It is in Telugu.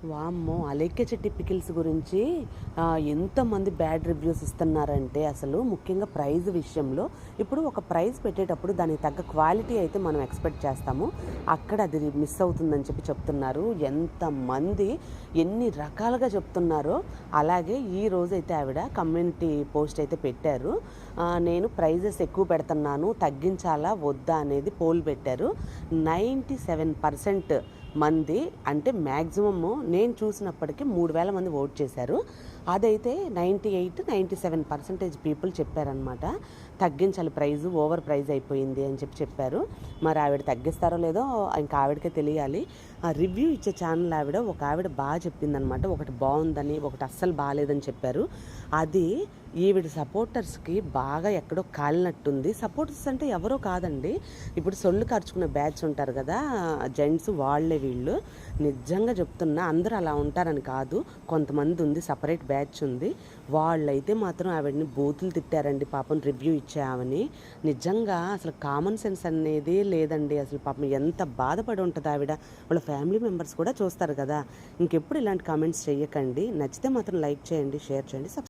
వామ్మో! 'అలేఖ్య చిట్టి పికిల్స్' గురించి ఎంతమంది బ్యాడ్ రివ్యూస్ ఇస్తున్నారంటే అసలు ముఖ్యంగా ప్రైజ్ విషయంలో. ఇప్పుడు ఒక ప్రైజ్ పెట్టేటప్పుడు దానికి తగ్గ క్వాలిటీ అయితే మనం ఎక్స్‌పెక్ట్ చేస్తాము. అక్కడ అది మిస్ అవుతుందని చెప్తున్నారు. ఎంతమంది ఎన్ని రకాలుగా చెప్తున్నారో. అలాగే ఈరోజైతే ఆవిడ కమ్యూనిటీ పోస్ట్ అయితే పెట్టారు. నేను ప్రైజెస్ ఎక్కువ పెడుతున్నాను, తగ్గించాలా వద్దా అనేది పోల్ పెట్టారు. 97% మంది, అంటే మ్యాక్సిమము నేను చూసినప్పటికీ 3000 మంది ఓట్ చేశారు. అదైతే 97% పీపుల్ చెప్పారనమాట, తగ్గించాలి ప్రైజు, ఓవర్ ప్రైజ్ అయిపోయింది అని చెప్పారు. మరి ఆవిడ తగ్గిస్తారో లేదో ఇంకా ఆవిడకే తెలియాలి. ఆ రివ్యూ ఇచ్చే ఛానల్ ఒక ఆవిడ బాగా చెప్పిందనమాట. ఒకటి బాగుందని, ఒకటి అస్సలు బాగాలేదని చెప్పారు. అది ఈవిడ సపోర్టర్స్కి బాగా ఎక్కడో కాలినట్టుంది. సపోర్టర్స్ అంటే ఎవరో కాదండి, ఇప్పుడు సొల్లు ఖర్చుకునే బ్యాచ్ ఉంటారు కదా జెంట్స్, వాళ్ళే వీళ్ళు. నిజంగా చెప్తున్నా, అందరూ అలా ఉంటారని కాదు, కొంతమంది ఉంది, సపరేట్ బ్యాచ్ ఉంది. వాళ్ళైతే మాత్రం ఆవిడని బూతులు తిట్టారండి పాపం, రివ్యూ ఇచ్చామని. నిజంగా అసలు కామన్ సెన్స్ అనేది లేదండి. అసలు పాపం ఎంత బాధపడి ఉంటుంది ఆవిడ. వాళ్ళ ఫ్యామిలీ మెంబర్స్ కూడా చూస్తారు కదా. ఇంకెప్పుడు ఇలాంటి కామెంట్స్ చేయకండి. నచ్చితే మాత్రం లైక్ చేయండి, షేర్ చేయండి,